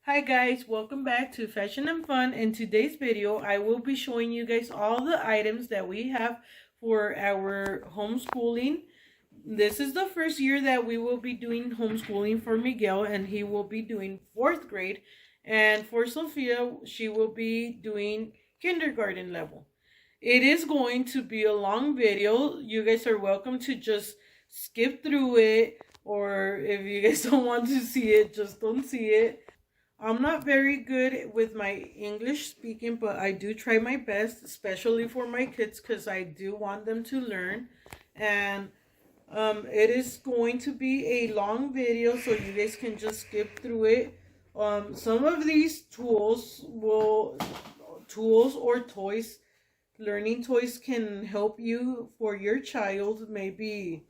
Hi guys, welcome back to Fashion and Fun. In today's video, I will be showing you guys all the items that we have for our homeschooling. This is the first year that we will be doing homeschooling for Miguel, and he will be doing 4th grade. And for Sophia, she will be doing kindergarten level. It is going to be a long video. You guys are welcome to just skip through it, or if you guys don't want to see it, just don't see it. I'm not very good with my English speaking, but I do try my best, especially for my kids, because I do want them to learn. And it is going to be a long video, so you guys can just skip through it. Some of these tools or toys, learning toys, can help you for your child. Maybe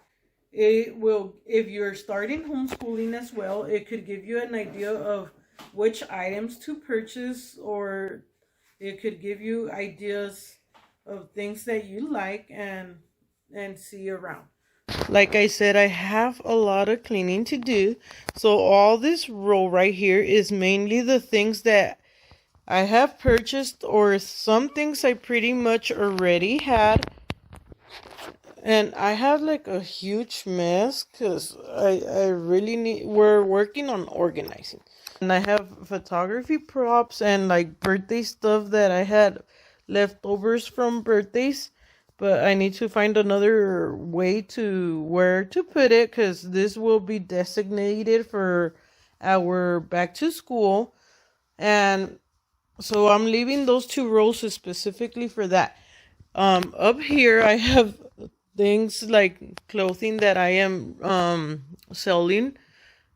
it will, if you're starting homeschooling as well, it could give you an idea of which items to purchase, or it could give you ideas of things that you like and see around. Like I said, I have a lot of cleaning to do, so all this row right here is mainly the things that I have purchased, or some things I pretty much already had. And I have like a huge mess because I really we're working on organizing. And I have photography props and like birthday stuff that I had leftovers from birthdays. But I need to find another way to where to put it, because this will be designated for our back to school. And so I'm leaving those 2 rows specifically for that. Up here I have things like clothing that I am selling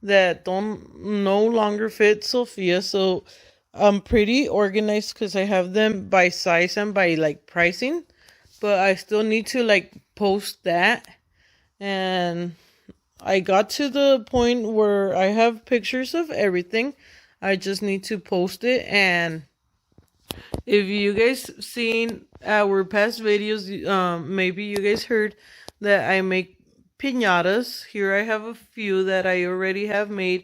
that don't no longer fit Sophia, so I'm pretty organized because I have them by size and by like pricing, but I still need to like post that. And I got to the point where I have pictures of everything. I just need to post it. And if you guys seen our past videos, maybe you guys heard that I make piñatas. Here I have a few that I already have made,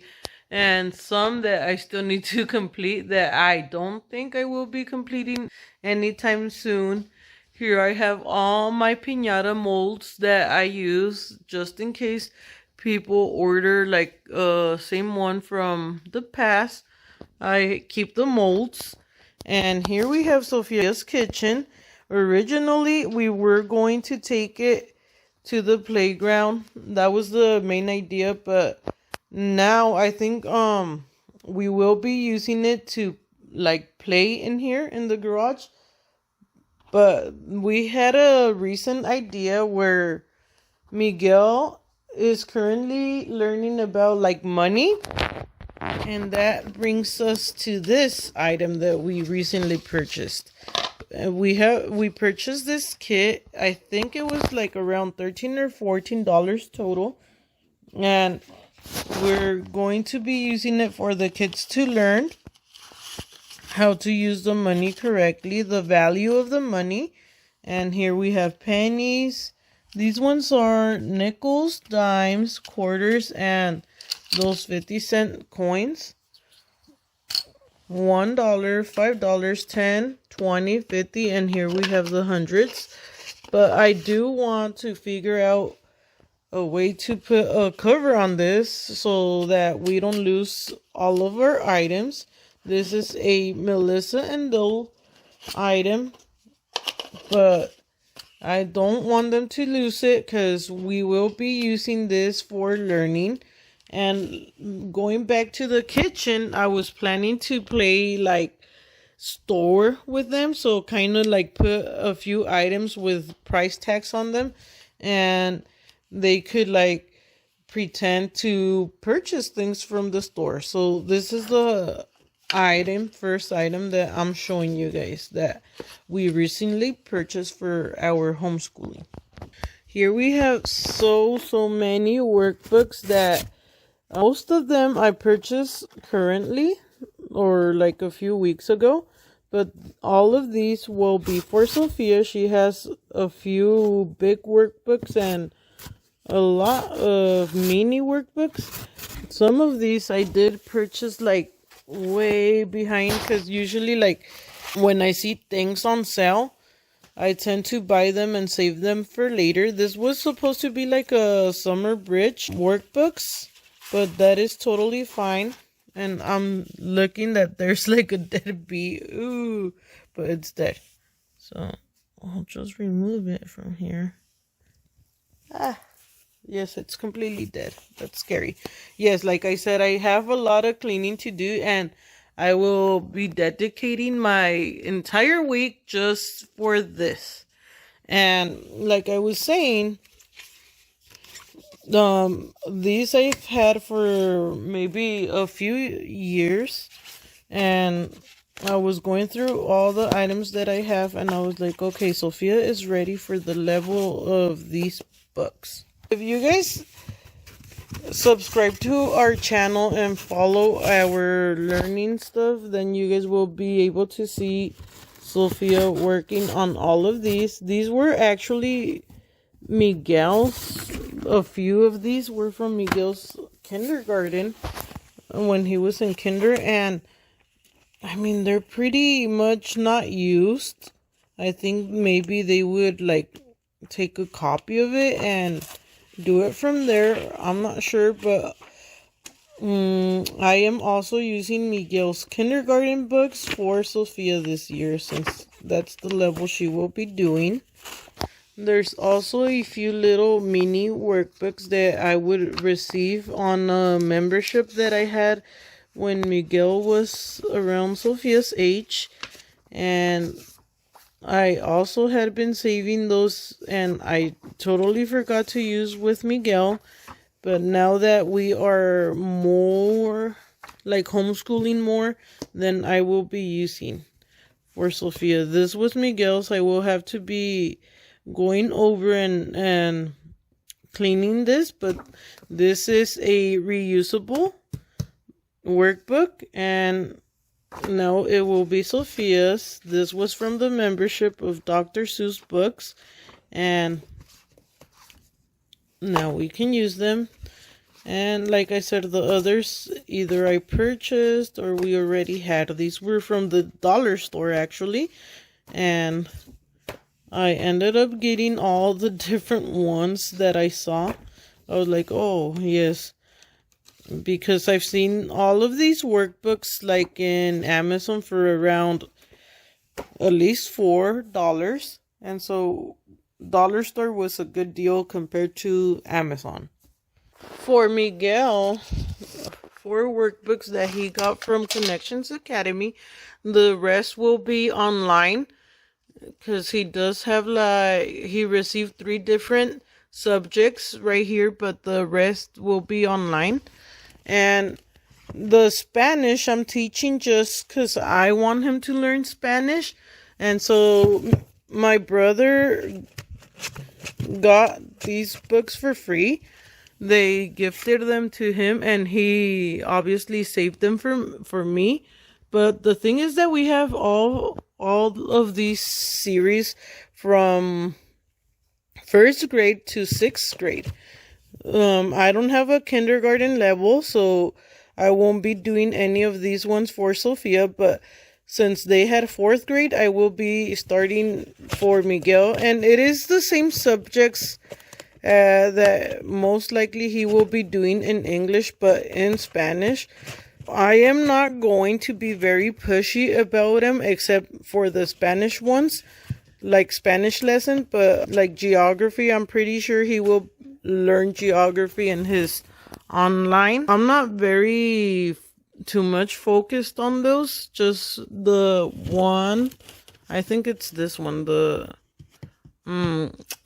and some that I still need to complete that I don't think I will be completing anytime soon. Here I have all my piñata molds that I use just in case people order like same one from the past. I keep the molds. And here we have Sophia's kitchen. Originally, we were going to take it to the playground. That was the main idea, but now I think we will be using it to like play in here in the garage. But we had a recent idea where Miguel is currently learning about like money. And that brings us to this item that we recently purchased. We purchased this kit. I think it was like around $13 or $14 total. And we're going to be using it for the kids to learn how to use the money correctly, the value of the money. And here we have pennies. These ones are nickels, dimes, quarters, and those 50-cent coins. $1, $5, 10, 20, 50, and here we have the hundreds. But I do want to figure out a way to put a cover on this so that we don't lose all of our items. This is a Melissa and Dole item, but I don't want them to lose it because we will be using this for learning. And going back to the kitchen, I was planning to play like store with them. So kind of like put a few items with price tags on them. And they could like pretend to purchase things from the store. So this is the first item that I'm showing you guys that we recently purchased for our homeschooling. Here we have so many workbooks that most of them I purchased currently or like a few weeks ago, but all of these will be for Sophia. She has a few big workbooks and a lot of mini workbooks. Some of these I did purchase like way behind because usually, like, when I see things on sale, I tend to buy them and save them for later. This was supposed to be like a summer bridge workbooks, but that is totally fine. And I'm looking that there's like a dead bee. Ooh, but it's dead. So I'll just remove it from here. Ah, yes, it's completely dead. That's scary. Yes, like I said, I have a lot of cleaning to do, and I will be dedicating my entire week just for this. And like I was saying, these I've had for maybe a few years, and I was going through all the items that I have, and I was like, okay, Sophia is ready for the level of these books. If you guys subscribe to our channel and follow our learning stuff, then you guys will be able to see Sophia working on all of these. These were actually Miguel's. A few of these were from Miguel's kindergarten when he was in kinder, and I mean, they're pretty much not used. I think maybe they would like take a copy of it and do it from there. I'm not sure, but I am also using Miguel's kindergarten books for Sophia this year, since that's the level she will be doing. There's also a few little mini workbooks that I would receive on a membership that I had when Miguel was around Sophia's age, and I also had been saving those, and I totally forgot to use with Miguel. But now that we are more like homeschooling more, then I will be using for Sophia. This was Miguel's. I will have to be going over and cleaning this, but this is a reusable workbook, and now it will be Sophia's. This was from the membership of Dr. Seuss books, and now we can use them. And like I said, the others either I purchased or we already had. These were from the dollar store actually, and I ended up getting all the different ones that I saw. I was like, oh yes, because I've seen all of these workbooks like in Amazon for around at least $4, and so dollar store was a good deal compared to Amazon. For Miguel, 4 workbooks that he got from Connections Academy, the rest will be online, because he does have he received 3 different subjects right here, but the rest will be online. And the Spanish I'm teaching just because I want him to learn Spanish. And so my brother got these books for free. They gifted them to him, and he obviously saved them for me. But the thing is that we have all of these series from 1st grade to 6th grade. I don't have a kindergarten level, so I won't be doing any of these ones for Sophia, but since they had 4th grade, I will be starting for Miguel, and it is the same subjects that most likely he will be doing in English, but in Spanish. I am not going to be very pushy about him, except for the Spanish ones, like Spanish lesson, but like geography, I'm pretty sure he will learn geography in his online. I'm not very too much focused on those, just the one, I think it's this one, the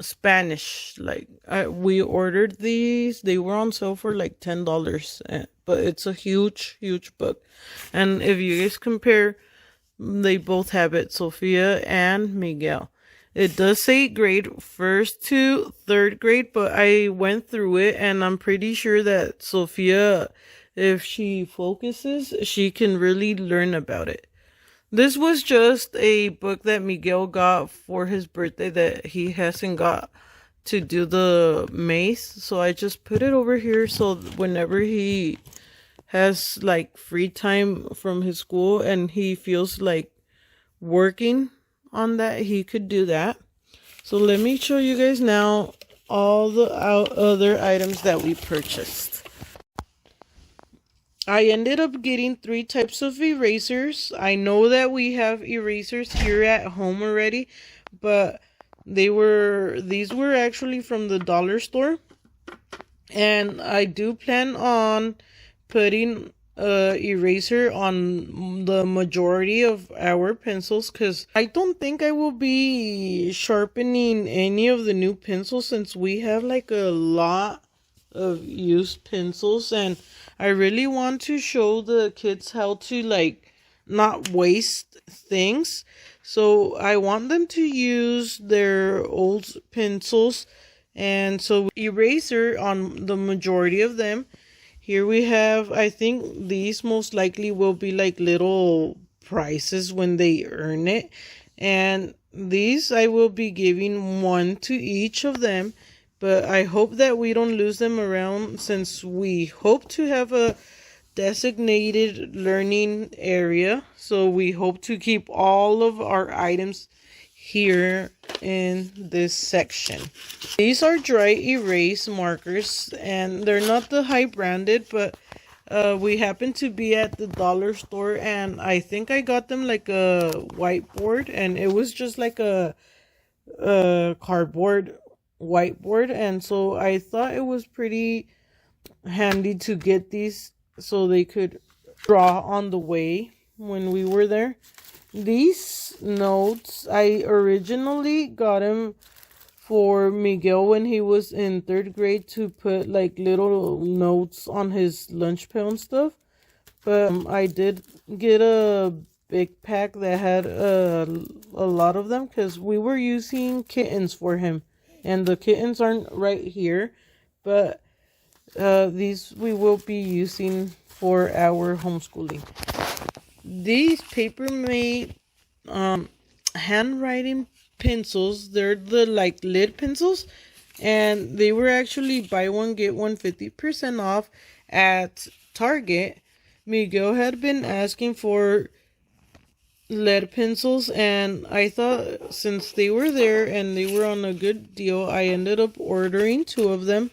Spanish. Like we ordered these, they were on sale for like $10, but it's a huge book. And if you guys compare, they both have it, Sophia and Miguel. It does say grade 1st to 3rd grade, but I went through it, and I'm pretty sure that Sophia, if she focuses, she can really learn about it. This was just a book that Miguel got for his birthday that he hasn't got to do the maze. So I just put it over here so whenever he has like free time from his school and he feels like working on that, he could do that. So let me show you guys now all the other items that we purchased. I ended up getting 3 types of erasers. I know that we have erasers here at home already, but these were actually from the dollar store. And I do plan on putting eraser on the majority of our pencils, because I don't think I will be sharpening any of the new pencils since we have like a lot of used pencils, and I really want to show the kids how to like not waste things. So I want them to use their old pencils, and so eraser on the majority of them. Here we have, I think these most likely will be like little prizes when they earn it. And these I will be giving 1 to each of them. But I hope that we don't lose them around, since we hope to have a designated learning area. So we hope to keep all of our items here in this section. These are dry erase markers, and they're not the high branded, but we happen to be at the dollar store, and I think I got them like a whiteboard, and it was just like a cardboard whiteboard, and so I thought it was pretty handy to get these so they could draw on the way when we were there. These notes, I originally got them for Miguel when he was in 3rd grade to put like little notes on his lunch pail and stuff. But I did get a big pack that had a lot of them, because we were using kittens for him. And the kittens aren't right here, but these we will be using for our homeschooling. These Papermate handwriting pencils, they're the like lid pencils, and they were actually buy one get one 50% off at Target. Miguel had been asking for lead pencils, and I thought since they were there and they were on a good deal, I ended up ordering 2 of them.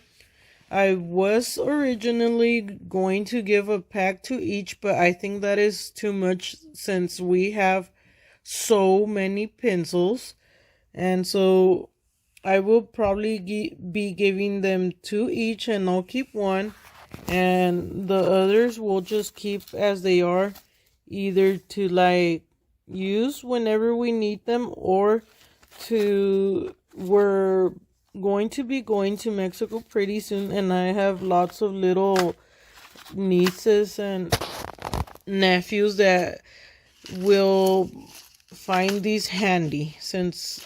I was originally going to give a pack to each, but I think that is too much since we have so many pencils. And so I will probably be giving them 2 each, and I'll keep 1. And the others will just keep as they are, either to like use whenever we need them, or we're going to be going to Mexico pretty soon, and I have lots of little nieces and nephews that will find these handy, since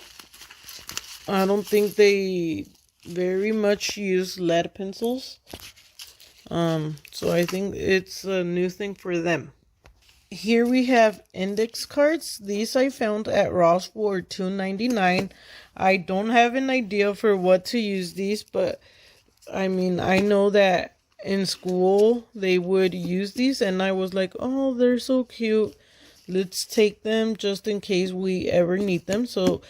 I don't think they very much use lead pencils. So I think it's a new thing for them. Here we have index cards. These I found at Ross for $2.99. I don't have an idea for what to use these, but I mean, I know that in school they would use these, and I was like, oh, they're so cute. Let's take them just in case we ever need them. So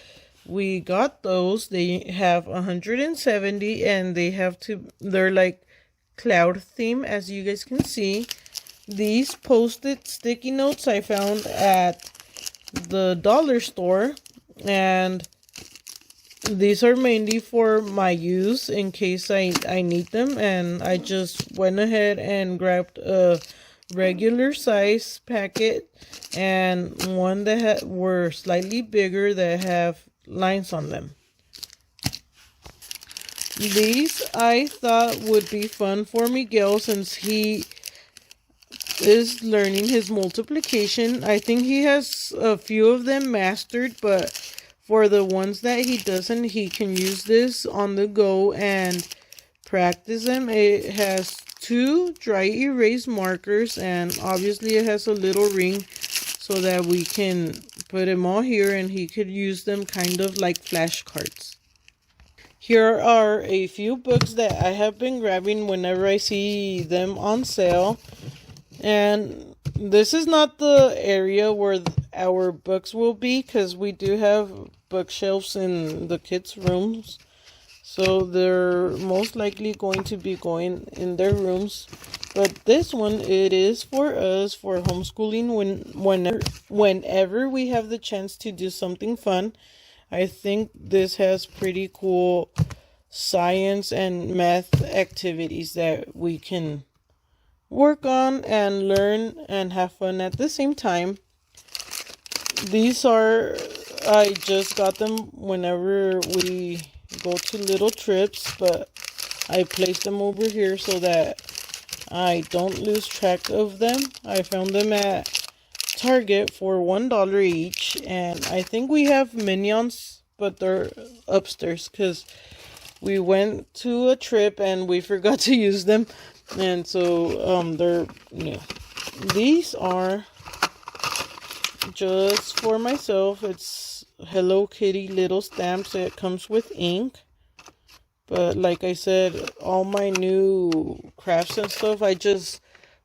we got those. They have 170, and they're like cloud theme, as you guys can see. These post-it sticky notes I found at the dollar store, and these are mainly for my use in case I need them. And I just went ahead and grabbed a regular size packet and one that were slightly bigger that have lines on them. These I thought would be fun for Miguel since he is learning his multiplication. I think he has a few of them mastered, but for the ones that he doesn't, he can use this on the go and practice them. It has 2 dry erase markers, and obviously it has a little ring so that we can put them all here, and he could use them kind of like flashcards. Here are a few books that I have been grabbing whenever I see them on sale. And this is not the area where our books will be, because we do have bookshelves in the kids' rooms. So they're most likely going to be going in their rooms. But this one, it is for us for homeschooling whenever we have the chance to do something fun. I think this has pretty cool science and math activities that we can work on and learn and have fun at the same time. These are, I just got them whenever we go to little trips, but I placed them over here so that I don't lose track of them. I found them at Target for $1 each, and I think we have minions, but they're upstairs because we went to a trip and we forgot to use them, and so they're new. These are just for myself. It's Hello Kitty little stamps. It comes with ink, but like I said, all my new crafts and stuff I just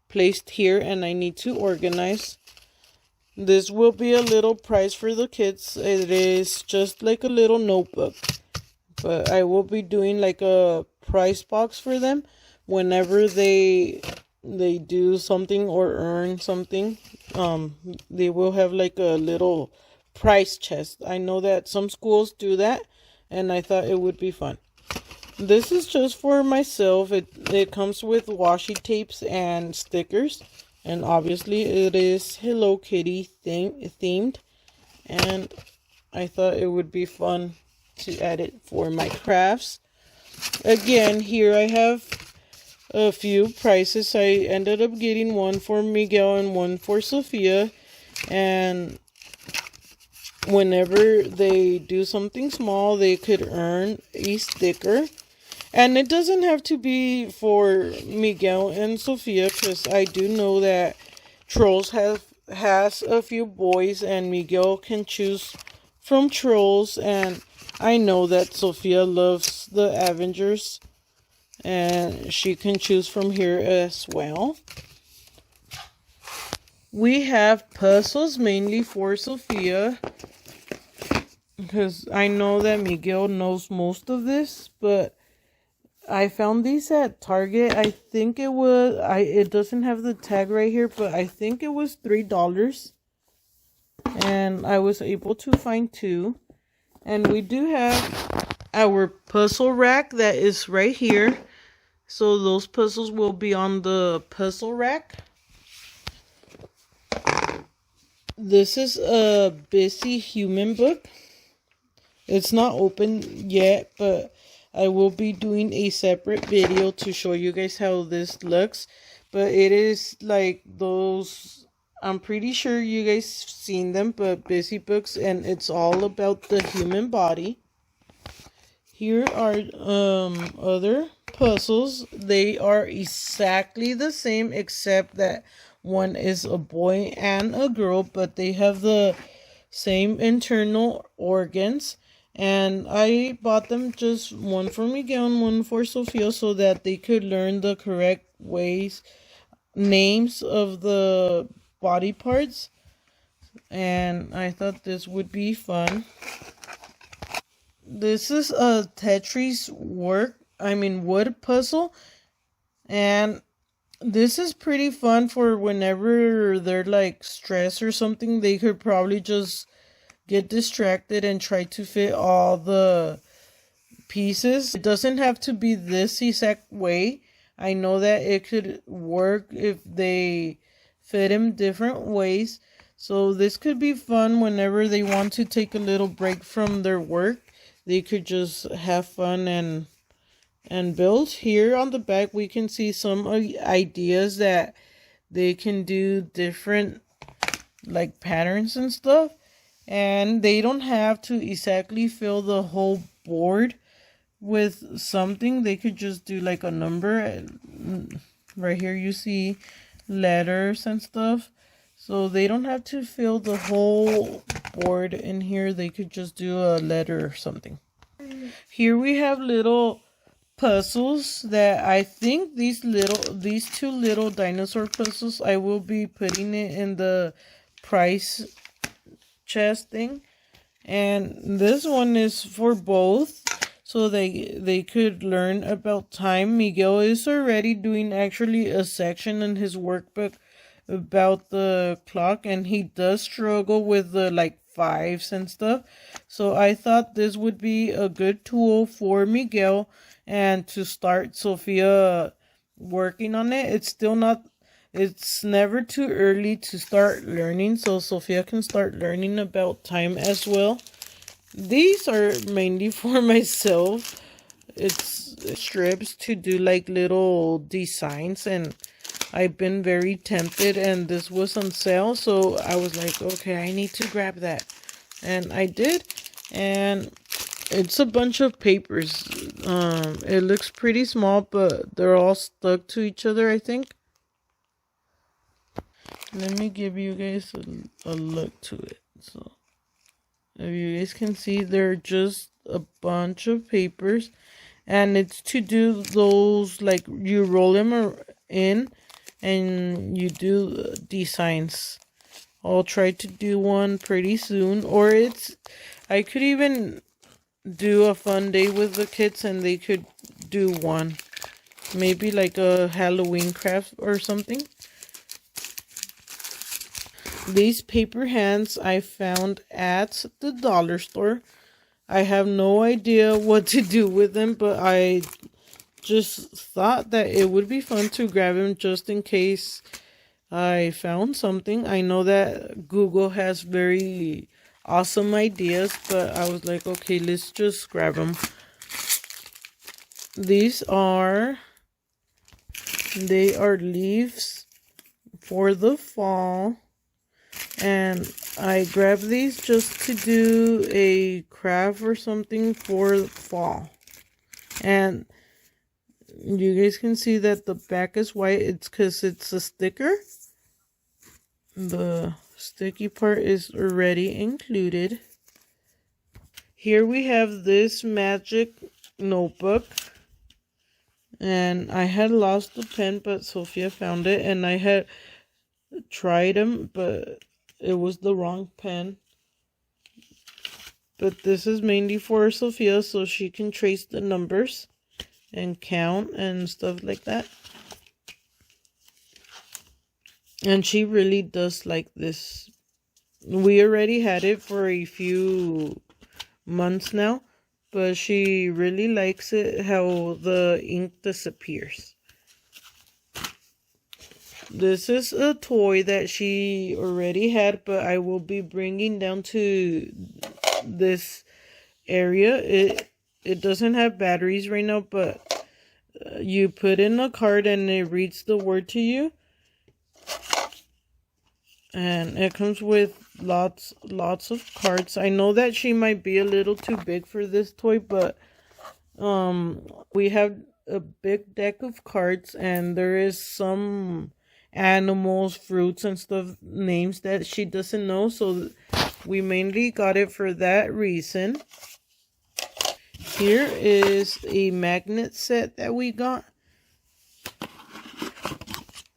placed here, and I need to organize. This will be a little prize for the kids. It is just like a little notebook, but I will be doing like a prize box for them whenever they do something or earn something. They will have like a little prize chest. I know that some schools do that, and I thought it would be fun. This is just for myself. It comes with washi tapes and stickers, and obviously it is Hello Kitty themed, and I thought it would be fun to add it for my crafts. Again, here I have a few prizes. I ended up getting one for Miguel and one for Sophia, and whenever they do something small, they could earn a sticker. And it doesn't have to be for Miguel and Sophia, because I do know that Trolls has a few boys, and Miguel can choose from Trolls, and I know that Sophia loves the Avengers, and she can choose from here as well. We have puzzles mainly for Sophia, because I know that Miguel knows most of this, but I found these at Target. I think it was, it doesn't have the tag right here, but I think it was $3. And I was able to find two. And we do have our puzzle rack that is right here. So those puzzles will be on the puzzle rack. This is a Busy Human book. It's not open yet, but I will be doing a separate video to show you guys how this looks. But it is like those, I'm pretty sure you guys seen them, but Busy books, and it's all about the human body. Here are other puzzles. They are exactly the same, except that one is a boy and a girl, but they have the same internal organs. And I bought them, just one for Miguel and one for Sophia, so that they could learn the correct names of the body parts. And I thought this would be fun. This is a Tetris wood puzzle. And this is pretty fun for whenever they're like stressed or something. They could probably just get distracted and try to fit all the pieces. It doesn't have to be this exact way. I know that it could work if they fit them different ways. So this could be fun whenever they want to take a little break from their work. They could just have fun and build. Here on the back we can see some ideas that they can do different like patterns and stuff. And they don't have to exactly fill the whole board with something. They could just do like a number. Right here you see letters and stuff. So they don't have to fill the whole board in here. They could just do a letter or something. Here we have little puzzles that I think these two little dinosaur puzzles, I will be putting it in the price chest thing. And this one is for both, so they could learn about time. Miguel is already doing actually a section in his workbook about the clock, and he does struggle with the like fives and stuff. So I thought this would be a good tool for Miguel and to start Sophia working on it. It's never too early to start learning, so Sophia can start learning about time as well. These are mainly for myself. It's strips to do like little designs, and I've been very tempted, and this was on sale, so I was like, okay, I need to grab that. And I did, and it's a bunch of papers. It looks pretty small, but they're all stuck to each other, I think. Let me give you guys a look to it. So, if you guys can see, they're just a bunch of papers. And it's to do those, like, you roll them in and you do designs. I'll try to do one pretty soon. Or I could even do a fun day with the kids and they could do one. Maybe like a Halloween craft or something. These paper hands I found at the dollar store. I have no idea what to do with them, but I just thought that it would be fun to grab them just in case I found something. I know that Google has very awesome ideas, but I was like, okay, let's just grab them. They are leaves for the fall. And I grabbed these just to do a craft or something for fall. And you guys can see that the back is white. It's because it's a sticker. The sticky part is already included. Here we have this magic notebook. And I had lost the pen, but Sophia found it. And I had tried them, but it was the wrong pen. But this is mainly for Sophia, so she can trace the numbers and count and stuff like that. And she really does like this. We already had it for a few months now, but she really likes it how the ink disappears. This is a toy that she already had, but I will be bringing down to this area. It doesn't have batteries right now, but you put in a card and it reads the word to you. And it comes with lots of cards. I know that she might be a little too big for this toy, but we have a big deck of cards, and there is some animals, fruits, and stuff, names that she doesn't know, so we mainly got it for that reason. Here is a magnet set that we got.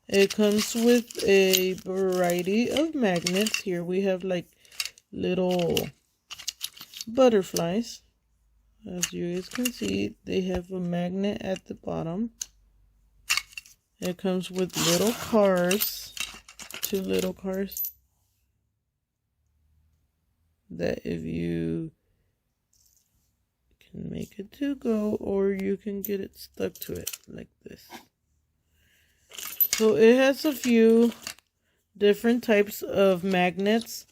It comes with a variety of magnets. Here we have like little butterflies. As you guys can see, they have a magnet at the bottom. It comes with little cars, 2 little cars, that if you can make it to go, or you can get it stuck to it like this. So it has a few different types of magnets,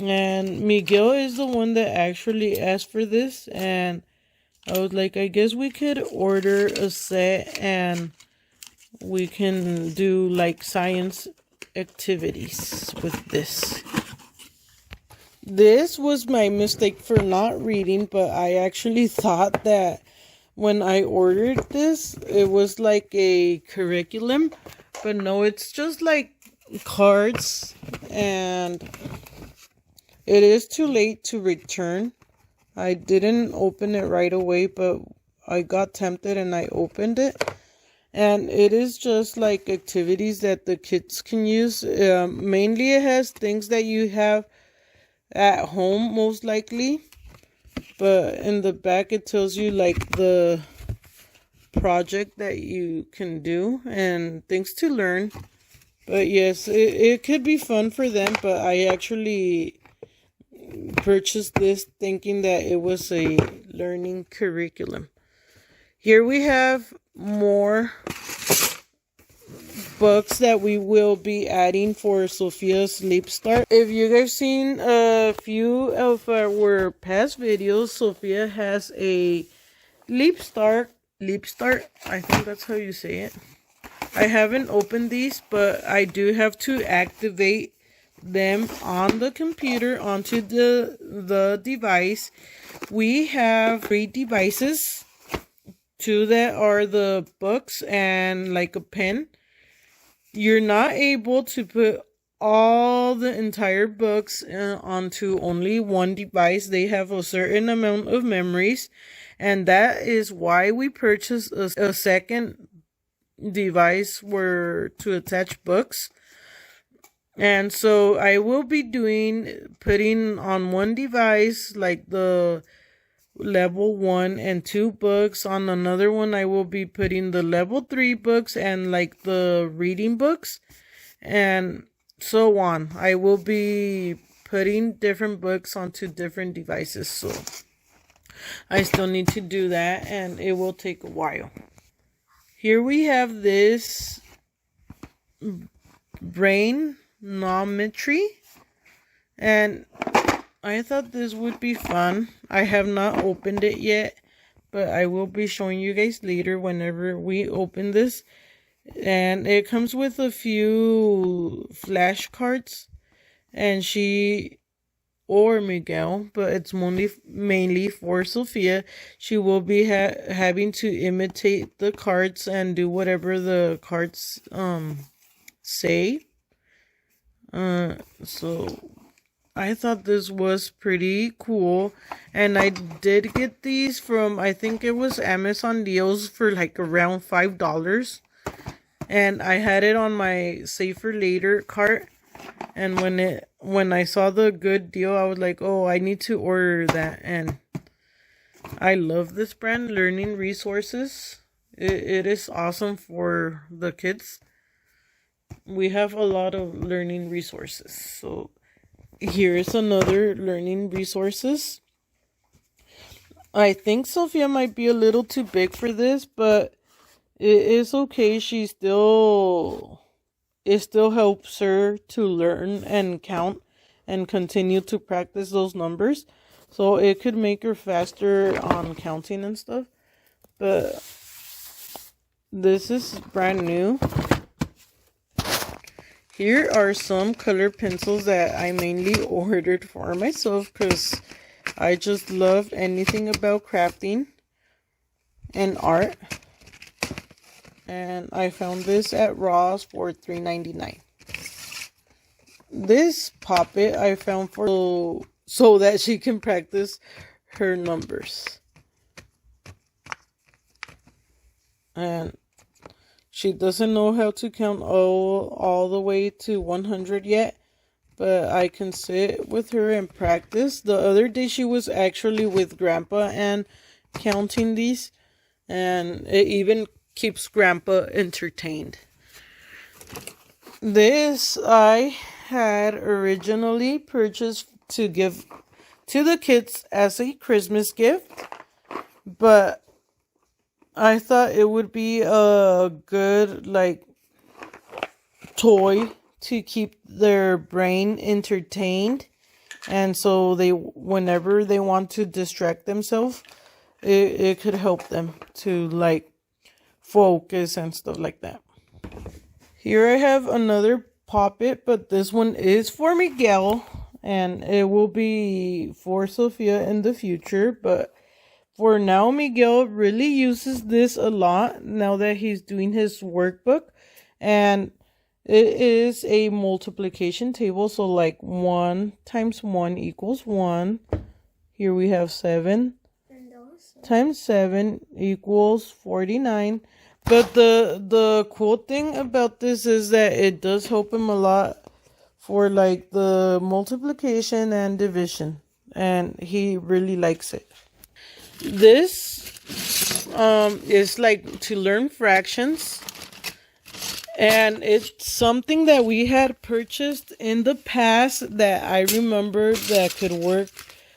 and Miguel is the one that actually asked for this, and I was like, I guess we could order a set and we can do like science activities with this. This was my mistake for not reading, but I actually thought that when I ordered this, it was like a curriculum, but no, it's just like cards, and it is too late to return. I didn't open it right away, but I got tempted and I opened it. And it is just like activities that the kids can use. Mainly it has things that you have at home, most likely. But in the back it tells you like the project that you can do and things to learn. But yes, it could be fun for them. But I actually purchased this thinking that it was a learning curriculum. Here we have more books that we will be adding for Sophia's Leapstart. If you guys seen a few of our past videos, Sophia has a Leapstart, I think that's how you say it. I haven't opened these, but I do have to activate them on the computer onto the device. We have 3 devices. 2 that are the books and like a pen. You're not able to put all the entire books onto only one device. They have a certain amount of memories, and that is why we purchased a second device to attach books. And so I will be putting on one device like the level 1 and 2 books. On another one I will be putting the level 3 books and like the reading books, and so on. I will be putting different books onto different devices, so I still need to do that and it will take a while. Here we have this brainometry, and I thought this would be fun. I have not opened it yet, but I will be showing you guys later whenever we open this. And it comes with a few flashcards, and she or Miguel, but it's mainly for Sophia. She will be having to imitate the cards and do whatever the cards say. So I thought this was pretty cool, and I did get these from, I think it was Amazon deals for like around $5, and I had it on my Save for Later cart, and when I saw the good deal, I was like, oh, I need to order that. And I love this brand, Learning Resources. It is awesome for the kids. We have a lot of learning resources, so here's another learning resources. I think Sophia might be a little too big for this, but it is okay. It still helps her to learn and count and continue to practice those numbers. So it could make her faster on counting and stuff. But this is brand new. Here are some color pencils that I mainly ordered for myself because I just love anything about crafting and art. And I found this at Ross for $3.99. This poppet I found so that she can practice her numbers. And she doesn't know how to count all the way to 100 yet, but I can sit with her and practice. The other day she was actually with Grandpa and counting these, and it even keeps Grandpa entertained. This I had originally purchased to give to the kids as a Christmas gift, but I thought it would be a good toy to keep their brain entertained, and so whenever they want to distract themselves, it could help them to focus and stuff like that. Here I have another poppet, but this one is for Miguel, and it will be for Sophia in the future, but for now, Miguel really uses this a lot now that he's doing his workbook. And it is a multiplication table. So 1 times 1 equals 1. Here we have 7. times 7 equals 49. But the cool thing about this is that it does help him a lot for like the multiplication and division, and he really likes it. This is like to learn fractions, and it's something that we had purchased in the past that I remember that could work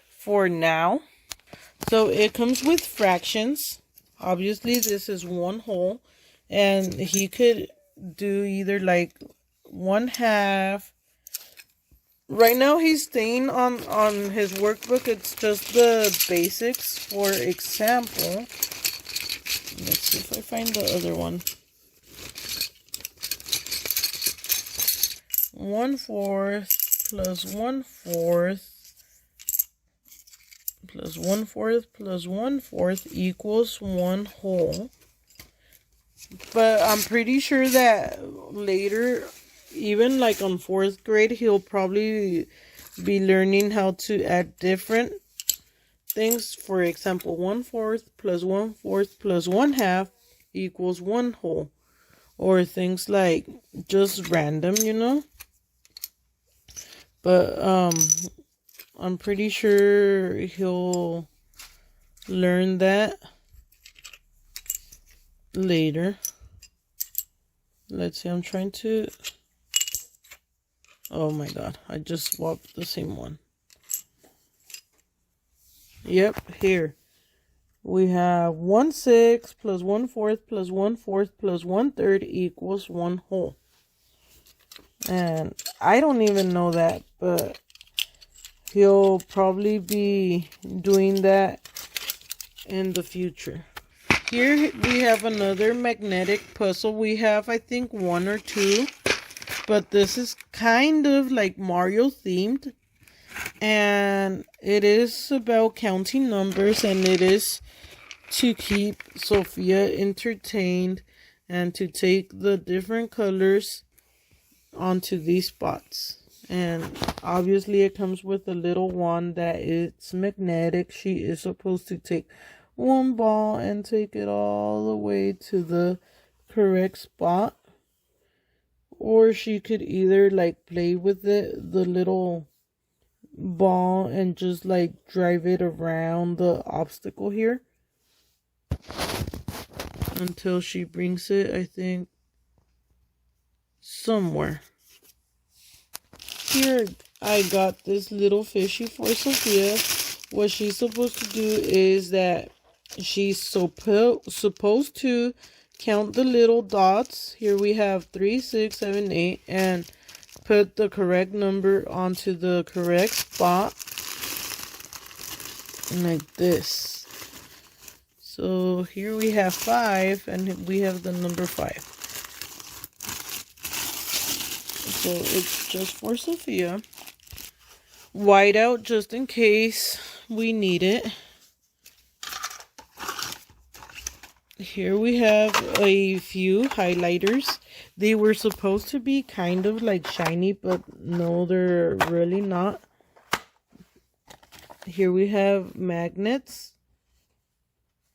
for now. So it comes with fractions. Obviously this is 1 whole, and he could do either like 1/2. Right now he's staying on his workbook. It's just the basics. For example, let's see if I find the other one. 1/4 plus 1/4 plus 1/4 plus 1/4 equals 1 whole. But I'm pretty sure that later, even like on 4th grade, he'll probably be learning how to add different things. For example, 1/4 plus 1/4 plus 1/2 equals 1 whole. Or things like just random, you know. But I'm pretty sure he'll learn that later. Let's see, I'm trying to... Oh my god, I just swapped the same one. Yep, here. We have 1/6 plus 1/4 plus 1/4 plus 1/3 equals 1 whole. And I don't even know that, but he'll probably be doing that in the future. Here we have another magnetic puzzle. We have, I think, 1 or 2. But this is kind of like Mario themed. And it is about counting numbers. And it is to keep Sophia entertained. And to take the different colors onto these spots. And obviously it comes with a little wand that it's magnetic. She is supposed to take 1 ball and take it all the way to the correct spot. Or she could either like play with it, the little ball, and just like drive it around the obstacle here until she brings it, I think, somewhere. Here I got this little fishy for Sophia. What she's supposed to do is that she's supposed to count the little dots. Here we have 3, 6, 7, 8, and put the correct number onto the correct spot, like this. So here we have 5, and we have the number 5. So it's just for Sophia. Whiteout just in case we need it. Here we have a few highlighters. They were supposed to be kind of like shiny, but no, they're really not. Here we have magnets.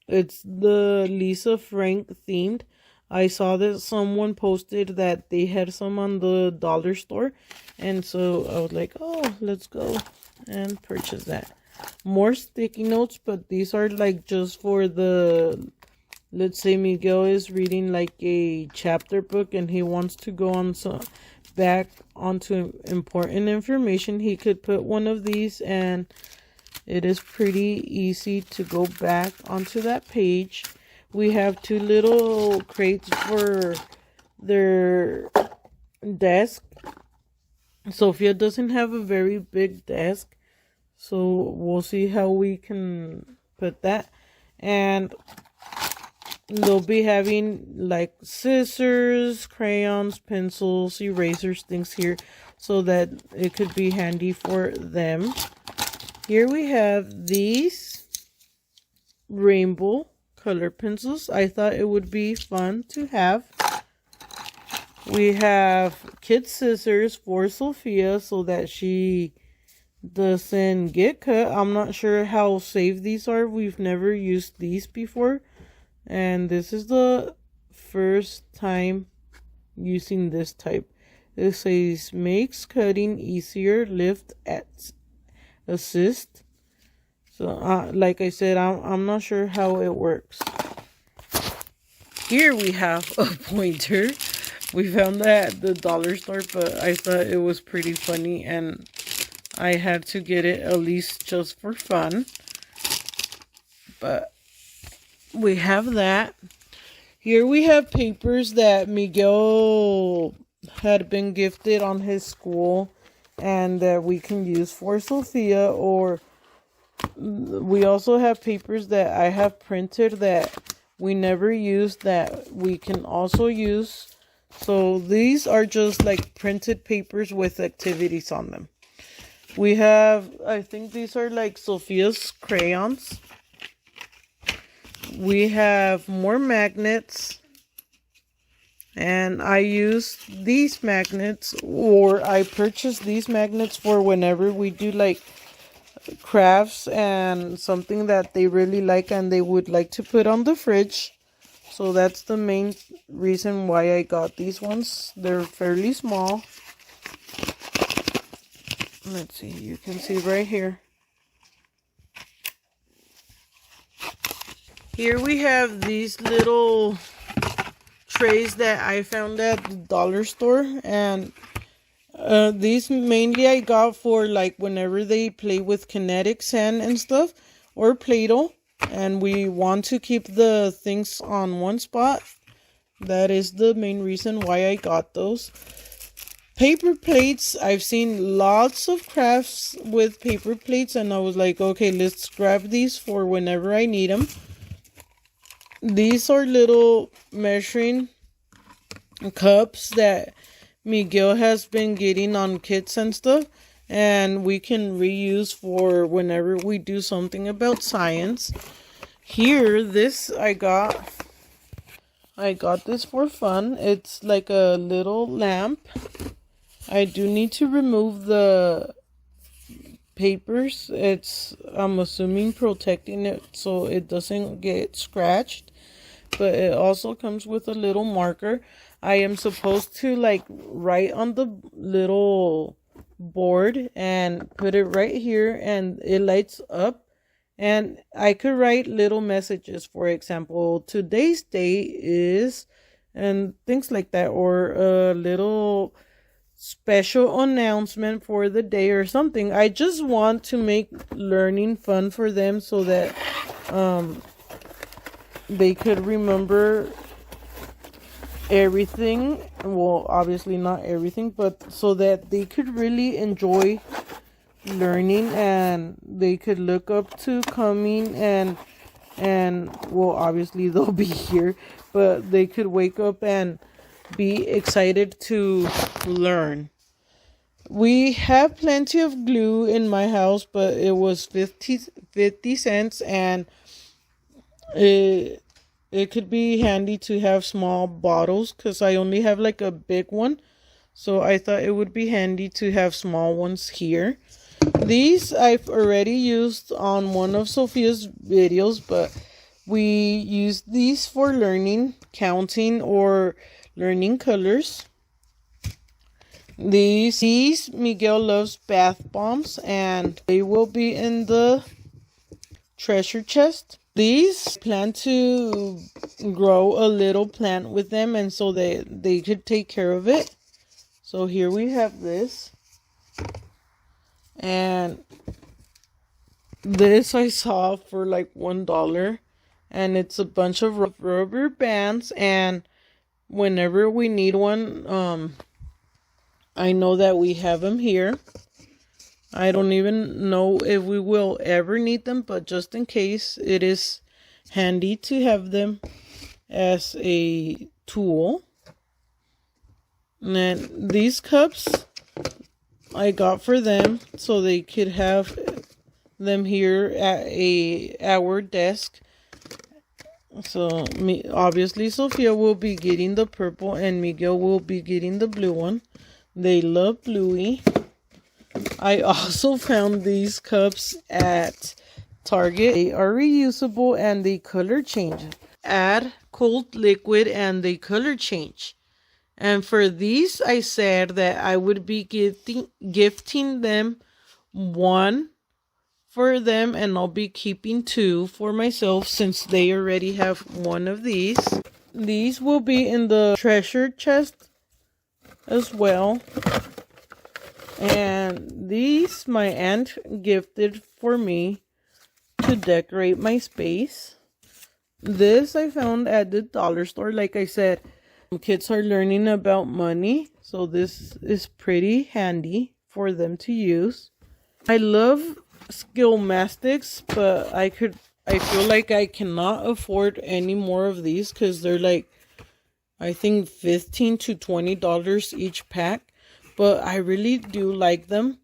It's the Lisa Frank themed. I saw that someone posted that they had some on the dollar store. And so I was like, oh, let's go and purchase that. More sticky notes, but these are like just for the... Let's say Miguel is reading like a chapter book and he wants to go on back onto important information. He could put one of these and it is pretty easy to go back onto that page. We have 2 little crates for their desk. Sophia doesn't have a very big desk, so we'll see how we can put that. And they'll be having like scissors, crayons, pencils, erasers, things here, so that it could be handy for them. Here we have these rainbow color pencils. I thought it would be fun to have. We have kid scissors for Sophia so that she doesn't get cut. I'm not sure how safe these are. We've never used these before, and this is the first time using this type. It says makes cutting easier, lift at assist. So like I said, I'm not sure how it works. Here we have a pointer. We found that at the dollar store, but I thought it was pretty funny and I had to get it at least just for fun. But we have that. Here we have papers that Miguel had been gifted on his school and that we can use for Sophia, or we also have papers that I have printed that we never used that we can also use. So these are just like printed papers with activities on them. We have, I think these are like Sophia's crayons. We have more magnets. And I use these magnets, or I purchase these magnets for whenever we do like crafts and something that they really like and they would like to put on the fridge. So that's the main reason why I got these ones. They're fairly small. Let's see, you can see right here. Here we have these little trays that I found at the dollar store, and these mainly I got for like whenever they play with kinetic sand and stuff, or Play-Doh, and we want to keep the things on one spot. That is the main reason why I got those. Paper plates, I've seen lots of crafts with paper plates, and I was like, okay, let's grab these for whenever I need them. These are little measuring cups that Miguel has been getting on kits and stuff, and we can reuse for whenever we do something about science. Here, this I got this for fun. It's like a little lamp. I do need to remove the papers. I'm assuming protecting it so it doesn't get scratched. But it also comes with a little marker. I am supposed to like write on the little board and put it right here, and it lights up, and I could write little messages. For example, today's day is, and things like that, or a little special announcement for the day or something. I just want to make learning fun for them so that they could remember everything. Well, obviously not everything, but so that they could really enjoy learning and they could look up to coming and well, obviously they'll be here, but they could wake up and be excited to learn. We have plenty of glue in my house, but it was 50 cents, and it could be handy to have small bottles because I only have like a big one. So I thought it would be handy to have small ones here. These I've already used on one of Sophia's videos, but we use these for learning, counting, or learning colors. These Miguel loves bath bombs, and they will be in the treasure chest. These plan to grow a little plant with them, and so they could take care of it. So here we have this. And this I saw for like $1, and it's a bunch of rubber bands, and whenever we need one, I know that we have them here. I don't even know if we will ever need them, but just in case, it is handy to have them as a tool. And then these cups I got for them so they could have them here at our desk. So obviously Sophia will be getting the purple and Miguel will be getting the blue one. They love Bluey. I also found these cups at Target. They are reusable and they color change. Add cold liquid and they color change. And for these, I said that I would be gifting them one for them, and I'll be keeping two for myself since they already have one of these. These will be in the treasure chest as well. And these my aunt gifted for me to decorate my space. This I found at the dollar store. Like I said, kids are learning about money, so this is pretty handy for them to use. I love skill mastics, but I feel like I cannot afford any more of these because they're like, I think $15 to $20 each pack. But I really do like them.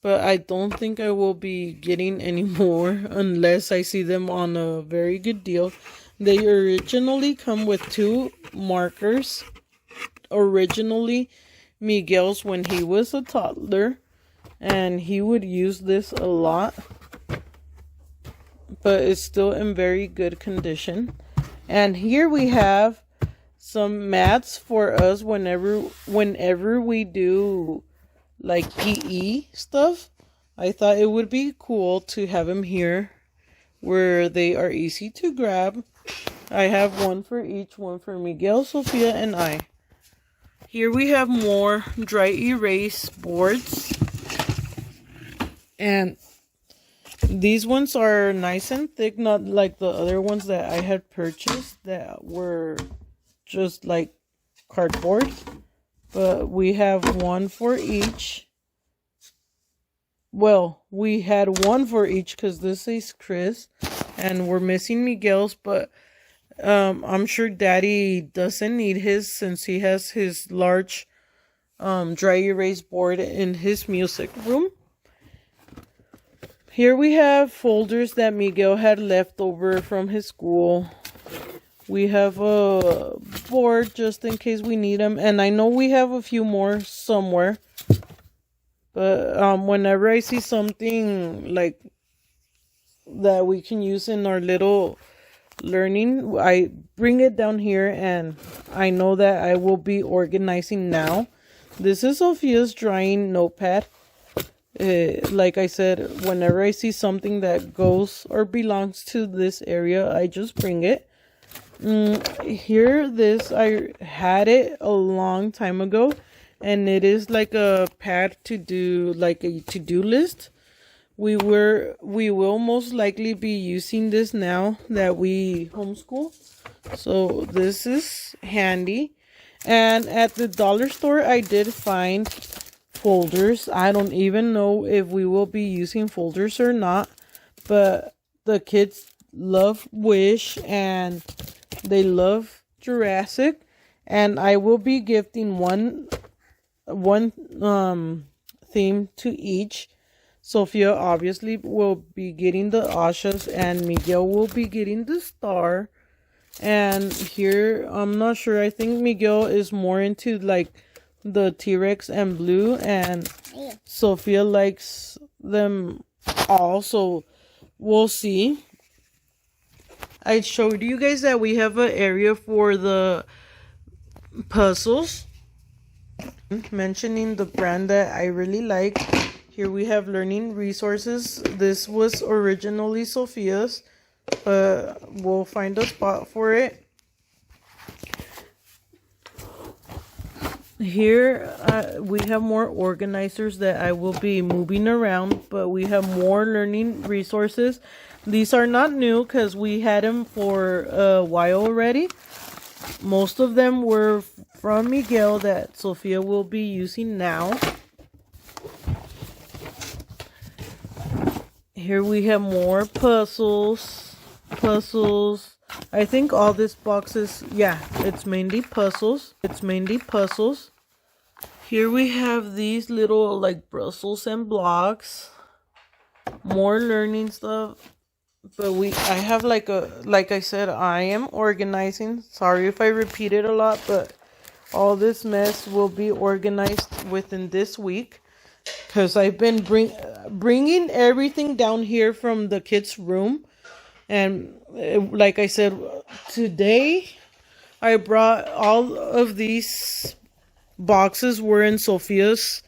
But I don't think I will be getting any more unless I see them on a very good deal. They originally come with 2 markers. Originally, Miguel's when he was a toddler. And he would use this a lot. But it's still in very good condition. And here we have some mats for us whenever we do like PE stuff. I thought it would be cool to have them here where they are easy to grab. I have one for each, one for Miguel, Sophia, and I. Here we have more dry erase boards. And these ones are nice and thick, not like the other ones that I had purchased that were just like cardboard. But we have one for each. Well, we had one for each because this is Chris. And we're missing Miguel's, but I'm sure Daddy doesn't need his since he has his large dry erase board in his music room. Here we have folders that Miguel had left over from his school. We have a board just in case we need them. And I know we have a few more somewhere. But whenever I see something like that we can use in our little learning, I bring it down here and I know that I will be organizing now. This is Sophia's drawing notepad. Like I said, whenever I see something that goes or belongs to this area, I just bring it. Here, this, I had it a long time ago, and it is like a pad to do, like a to-do list. We will most likely be using this now that we homeschool. So this is handy. And at the dollar store, I did find folders. I don't even know if we will be using folders or not, but the kids love Wish and they love Jurassic, and I will be gifting one theme to each. Sophia obviously will be getting the Ashas and Miguel will be getting the star. And here, I'm not sure, I think Miguel is more into like the T-Rex and Blue, and Sophia likes them all, so we'll see. I showed you guys that we have an area for the puzzles, mentioning the brand that I really like. Here we have learning resources. This was originally Sophia's, but we'll find a spot for it. Here we have more organizers that I will be moving around, but we have more learning resources. These are not new because we had them for a while already. Most of them were from Miguel that Sophia will be using now. Here we have more puzzles. I think all this box is, yeah, it's mainly puzzles. Here we have these little like Brussels and blocks. More learning stuff. But I have like I said, I am organizing. Sorry if I repeat it a lot, but all this mess will be organized within this week. because I've been bringing everything down here from the kids' room. And like I said, today I brought all of these boxes were in Sophia's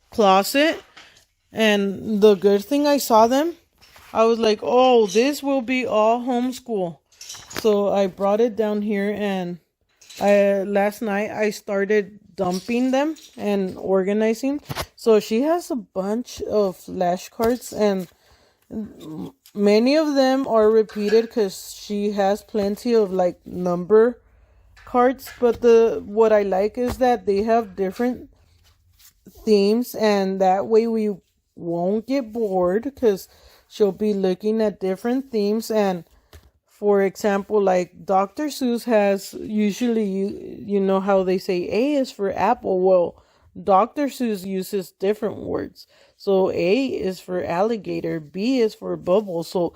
closet. And the good thing I saw them, I was like, oh, this will be all homeschool. So I brought it down here, and last night I started dumping them and organizing. So she has a bunch of flashcards, and many of them are repeated because she has plenty of like number cards. But what I like is that they have different themes, and that way we won't get bored because she'll be looking at different themes. And for example, like Dr. Seuss has usually, you know how they say A is for apple. Well, Dr. Seuss uses different words. So A is for alligator, B is for bubble. So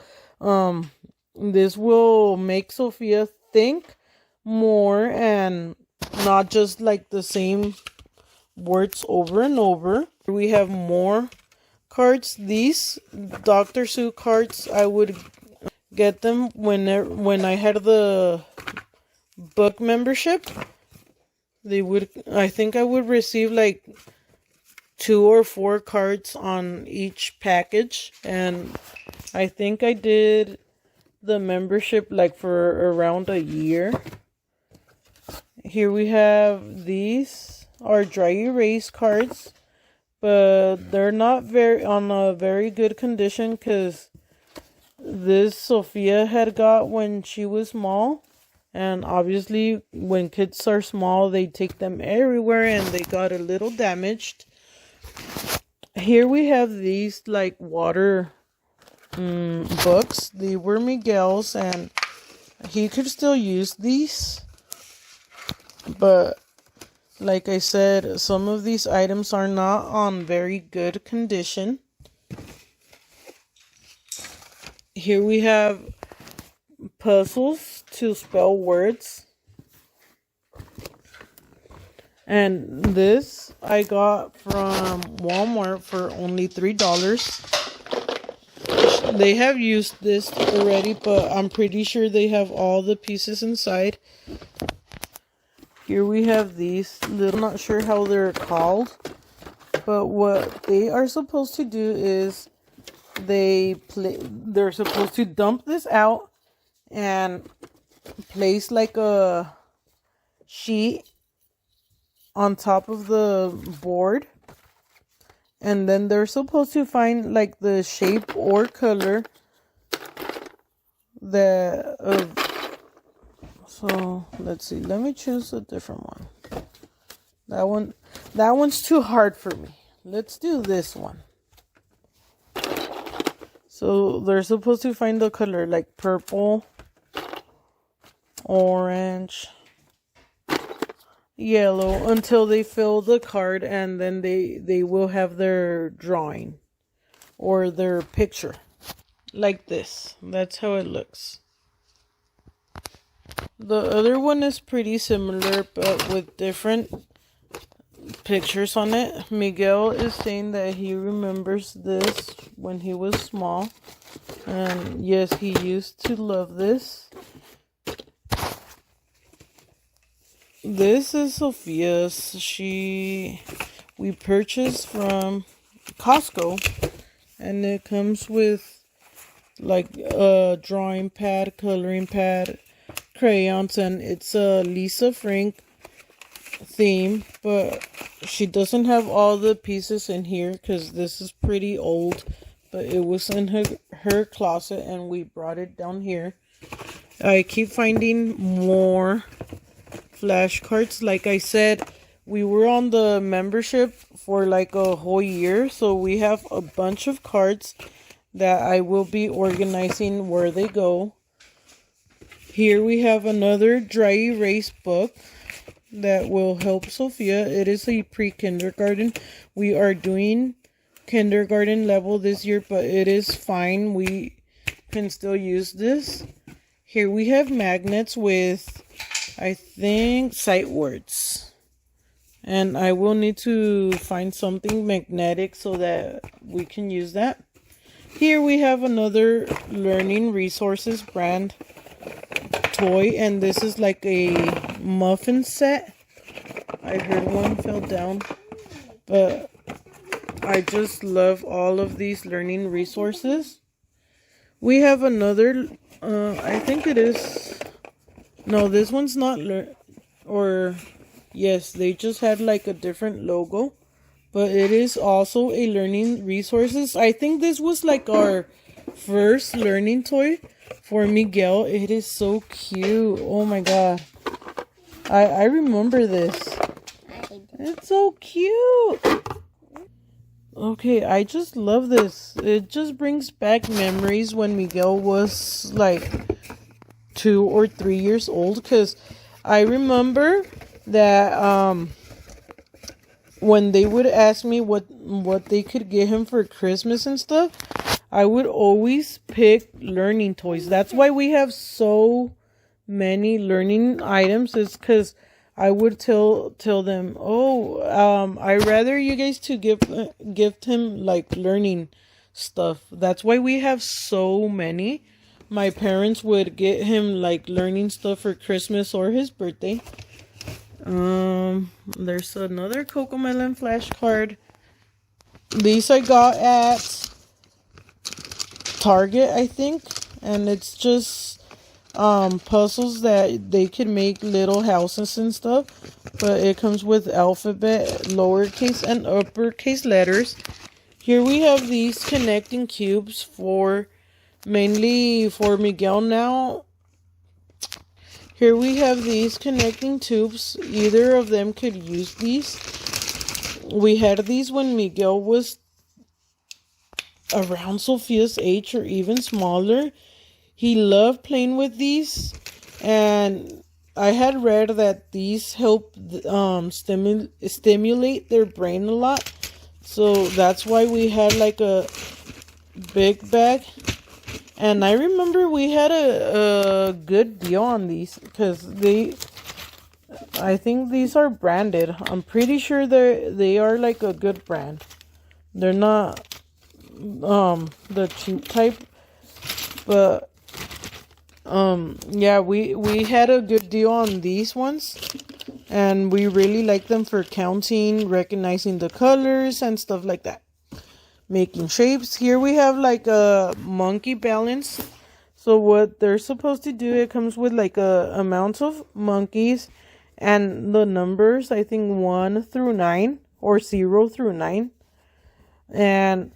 this will make Sophia think more and not just like the same words over and over. We have more cards. These Dr. Seuss cards, I would get them when I had the book membership. I think I would receive like 2 or 4 cards on each package, and I think I did the membership like for around a year. Here we have these are dry erase cards, but they're not on a very good condition because this Sophia had got when she was small, and obviously when kids are small they take them everywhere and they got a little damaged. Here we have these like water books. They were Miguel's, and he could still use these, but like I said, some of these items are not on very good condition. Here we have puzzles to spell words. And this I got from Walmart for only $3. They have used this already, but I'm pretty sure they have all the pieces inside. Here we have these little, I'm not sure how they're called, but what they are supposed to do is they're supposed to dump this out and place like a sheet on top of the board, and then they're supposed to find like the shape or color so let's see, let me choose a different one. That one's too hard for me. Let's do this one. So they're supposed to find the color like purple, orange, yellow until they fill the card, and then they will have their drawing or their picture like this. That's how it looks. The other one is pretty similar but with different pictures on it. Miguel is saying that he remembers this when he was small, and yes, he used to love this. This is Sophia's. We purchased from Costco, and it comes with like a drawing pad, coloring pad, crayons, and it's a Lisa Frank theme, but she doesn't have all the pieces in here because this is pretty old, but it was in her closet and we brought it down here. I keep finding more flashcards. Like I said, we were on the membership for like a whole year, so we have a bunch of cards that I will be organizing where they go. Here we have another dry erase book that will help Sophia. It is a pre-kindergarten. We are doing kindergarten level this year, but it is fine. We can still use this. Here we have magnets with, I think, sight words. And I will need to find something magnetic so that we can use that. Here we have another Learning Resources brand toy, and this is like a muffin set. I heard one fell down, but I just love all of these learning resources. We have another, I think it is, no, this one's not, yes, they just had like a different logo, but it is also a learning resources. I think this was like our first learning toy for Miguel. It is so cute. Oh my god. I remember this. It's so cute. Okay, I just love this. It just brings back memories when Miguel was like 2 or 3 years old, because I remember that when they would ask me what they could get him for Christmas and stuff, I would always pick learning toys. That's why we have so many learning items, is because I would tell them, I rather you guys to gift him like learning stuff. That's why we have so many. My parents would get him like learning stuff for Christmas or his birthday. There's another Cocomelon flashcard. These I got at Target, I think, and it's just puzzles that they can make little houses and stuff, but it comes with alphabet, lowercase and uppercase letters. Here we have these connecting cubes for mainly for Miguel now. Here we have these connecting tubes. Either of them could use these. We had these when Miguel was around Sophia's age or even smaller. He loved playing with these, and I had read that these help stimulate their brain a lot. So that's why we had like a big bag. And I remember we had a good deal on these, because I think these are branded. I'm pretty sure they are like a good brand. They're not the cheap type, but yeah, we had a good deal on these ones, and we really like them for counting, recognizing the colors and stuff like that, making shapes. Here we have like a monkey balance. So what they're supposed to do, it comes with like a amount of monkeys and the numbers, I think 1 through 9 or 0 through 9, and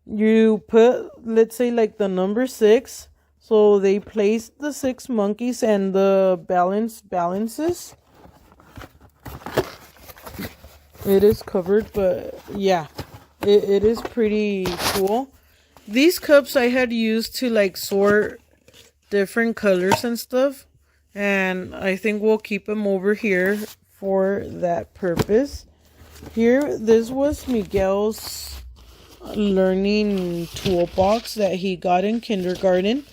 you put, let's say, like the number 6. So they place the 6 monkeys, and the balances. It is covered, but yeah, it is pretty cool. These cups I had used to like sort different colors and stuff, and I think we'll keep them over here for that purpose. Here, this was Miguel's learning toolbox that he got in kindergarten,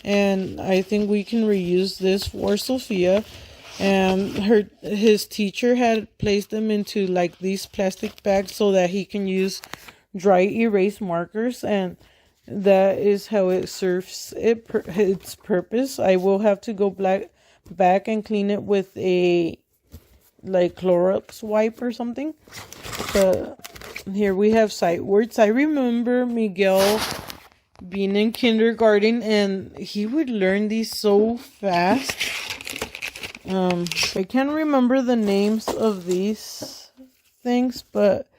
and I think we can reuse this for Sophia. And his teacher had placed them into like these plastic bags so that he can use dry erase markers, and that is how it serves its purpose. I will have to go back and clean it with a like Clorox wipe or something. But here we have sight words. I remember Miguel being in kindergarten, and he would learn these so fast. I can't remember the names of these things, but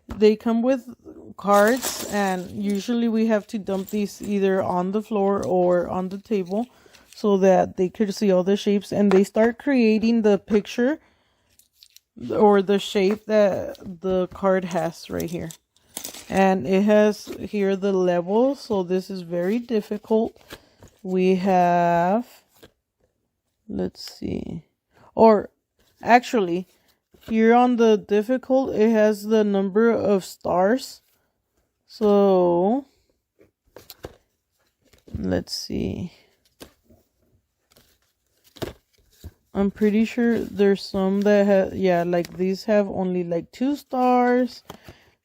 they come with cards, and usually we have to dump these either on the floor or on the table so that they could see all the shapes, and they start creating the picture or the shape that the card has right here. And it has here the level, so this is very difficult. We have, let's see, or actually here on the difficult, it has the number of stars. So let's see, I'm pretty sure there's some that have, yeah, like these have only like 2 stars.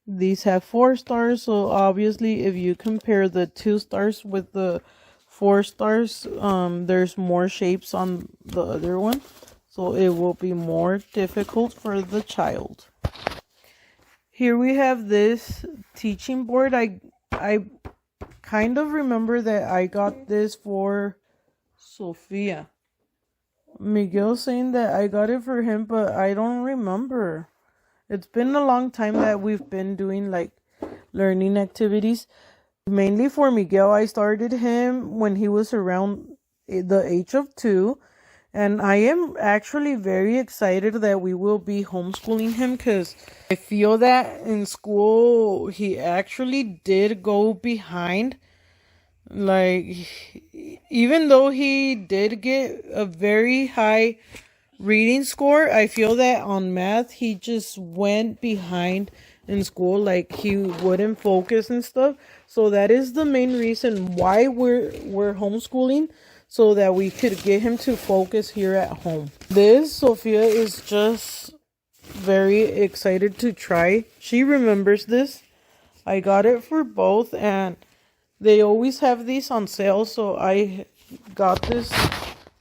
These have 4 stars. So obviously if you compare the 2 stars with the 4 stars, there's more shapes on the other one. So it will be more difficult for the child. Here we have this teaching board. I kind of remember that I got this for Sophia. Miguel saying that I got it for him, but I don't remember. It's been a long time that we've been doing like learning activities. Mainly for Miguel, I started him when he was around the age of 2. And I am actually very excited that we will be homeschooling him because I feel that in school he actually did go behind. Like, even though he did get a very high reading score, I feel that on math he just went behind in school. Like, he wouldn't focus and stuff. So that is the main reason why we're homeschooling, so that we could get him to focus here at home. This, Sophia is just very excited to try. She remembers this. I got it for both, and they always have these on sale, so I got this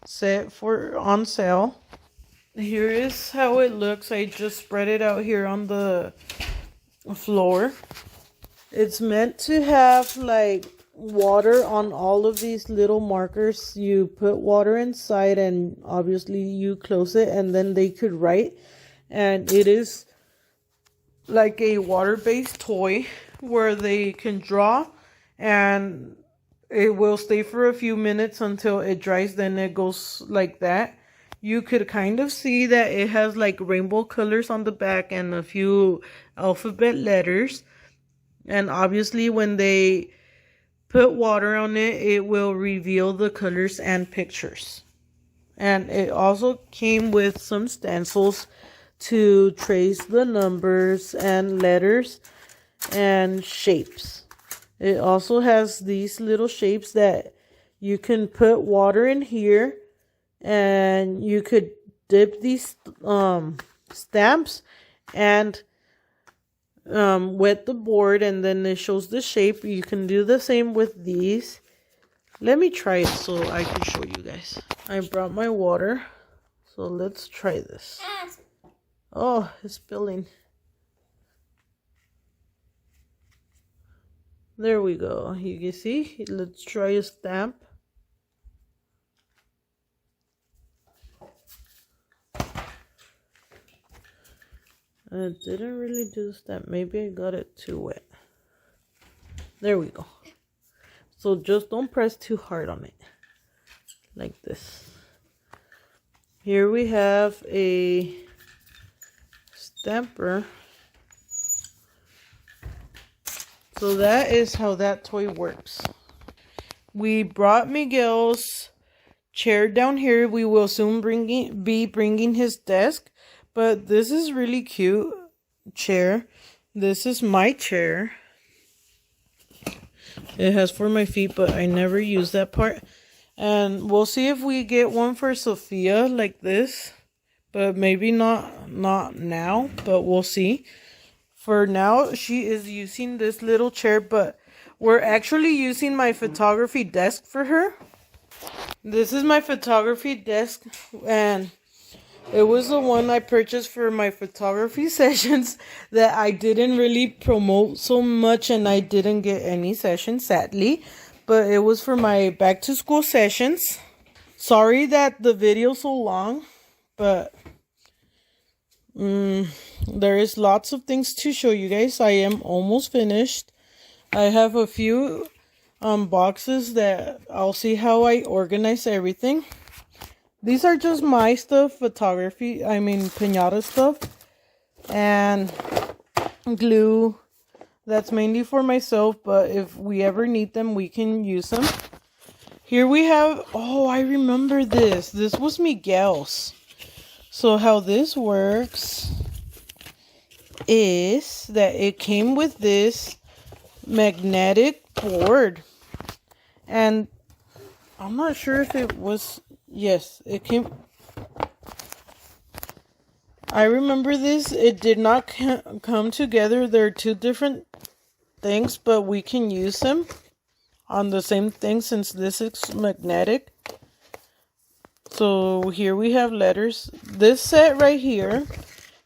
set on sale. Here is how it looks. I just spread it out here on the floor. It's meant to have like water on all of these little markers. You put water inside and obviously you close it, and then they could write. And it is like a water-based toy where they can draw, and it will stay for a few minutes until it dries. Then it goes like that. You could kind of see that it has like rainbow colors on the back and a few alphabet letters. And obviously when they put water on it, it will reveal the colors and pictures. And it also came with some stencils to trace the numbers and letters and shapes. It also has these little shapes that you can put water in here, and you could dip these stamps and wet the board, and then it shows the shape. You can do the same with these. Let me try it so I can show you guys. I brought my water, so let's try this. Oh, it's spilling. There we go. You can see. Let's try a stamp. I didn't really do the stamp. Maybe I got it too wet. There we go. So just don't press too hard on it. Like this. Here we have a stamper. So that is how that toy works. We brought Miguel's chair down here. We will soon be bringing his desk. But this is really cute chair. This is my chair. It has for my feet, but I never use that part. And we'll see if we get one for Sophia like this. But maybe not now, but we'll see. For now, she is using this little chair, but we're actually using my photography desk for her. This is my photography desk, and it was the one I purchased for my photography sessions that I didn't really promote so much, and I didn't get any sessions, sadly. But it was for my back to school sessions. Sorry that the video's so long, but there is lots of things to show you guys. I am almost finished. I have a few boxes that I'll see how I organize everything. These are just my stuff, piñata stuff, and glue. That's mainly for myself, but if we ever need them, we can use them. Here we have, oh, I remember this. This was Miguel's. So how this works is that it came with this magnetic board. And I'm not sure if it was, yes, it came I remember this. It did not come together. They're two different things, but we can use them on the same thing since this is magnetic. So here we have letters. This set right here,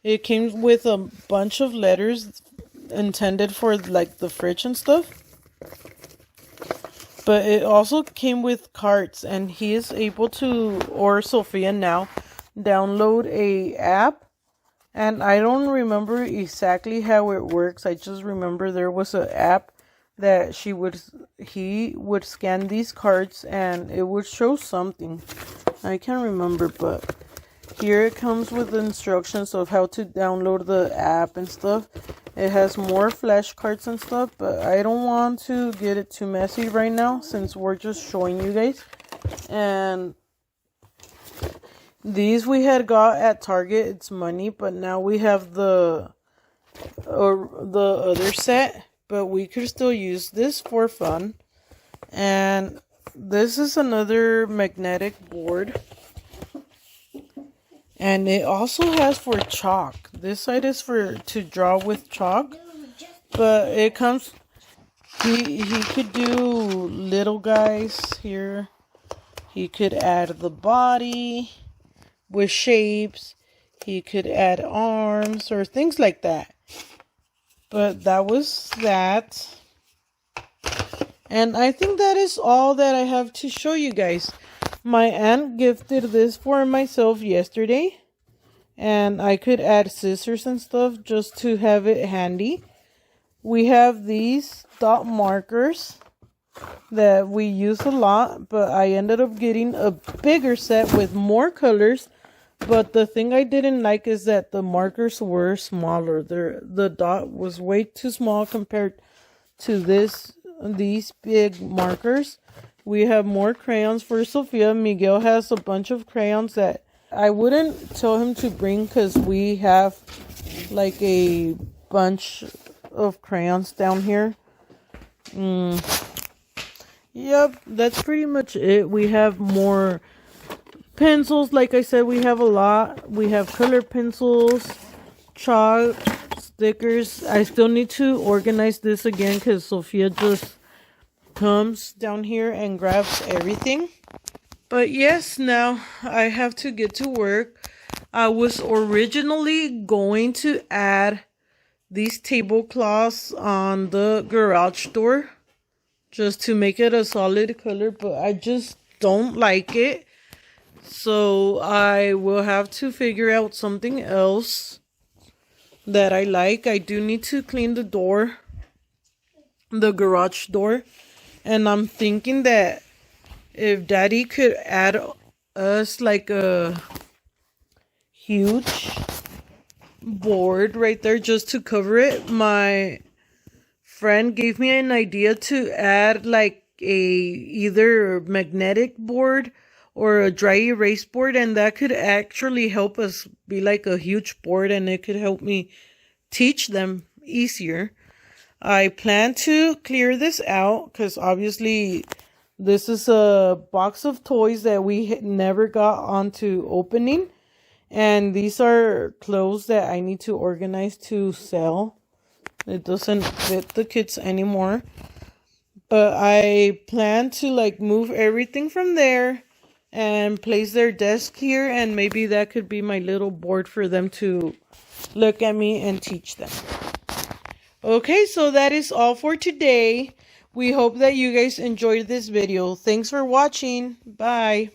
it came with a bunch of letters intended for like the fridge and stuff. But it also came with cards, and he is able to, or Sophia now, download a app. And I don't remember exactly how it works. I just remember there was an app that he would scan these cards and it would show something. I can't remember, but here it comes with instructions of how to download the app and stuff. It has more flashcards and stuff, but I don't want to get it too messy right now since we're just showing you guys. And these we had got at Target. It's money, but now we have the other set, but we could still use this for fun. And this is another magnetic board, and it also has for chalk. This side is for to draw with chalk, but it comes. He could do little guys here. He could add the body with shapes. He could add arms or things like that. But that was that. And I think that is all that I have to show you guys. My aunt gifted this for myself yesterday. And I could add scissors and stuff just to have it handy. We have these dot markers that we use a lot. But I ended up getting a bigger set with more colors. But the thing I didn't like is that the markers were smaller. The dot was way too small compared to these big markers. We have more crayons for Sophia. Miguel has a bunch of crayons that I wouldn't tell him to bring because we have like a bunch of crayons down here. Yep, that's pretty much it. We have more pencils. Like I said, we have a lot. We have color pencils, chalk, stickers. I still need to organize this again because Sophia just comes down here and grabs everything. But yes, now I have to get to work. I was originally going to add these tablecloths on the garage door just to make it a solid color, but I just don't like it. So I will have to figure out something else that I like. I do need to clean the door, the garage door. And I'm thinking that if Daddy could add us like a huge board right there just to cover it. My friend gave me an idea to add like either magnetic board or a dry erase board, and that could actually help us be like a huge board, and it could help me teach them easier. I plan to clear this out because obviously this is a box of toys that we never got onto opening, and these are clothes that I need to organize to sell. It doesn't fit the kids anymore, but I plan to like move everything from there and place their desk here, and maybe that could be my little board for them to look at me and teach them. Okay, so that is all for today. We hope that you guys enjoyed this video. Thanks for watching. Bye.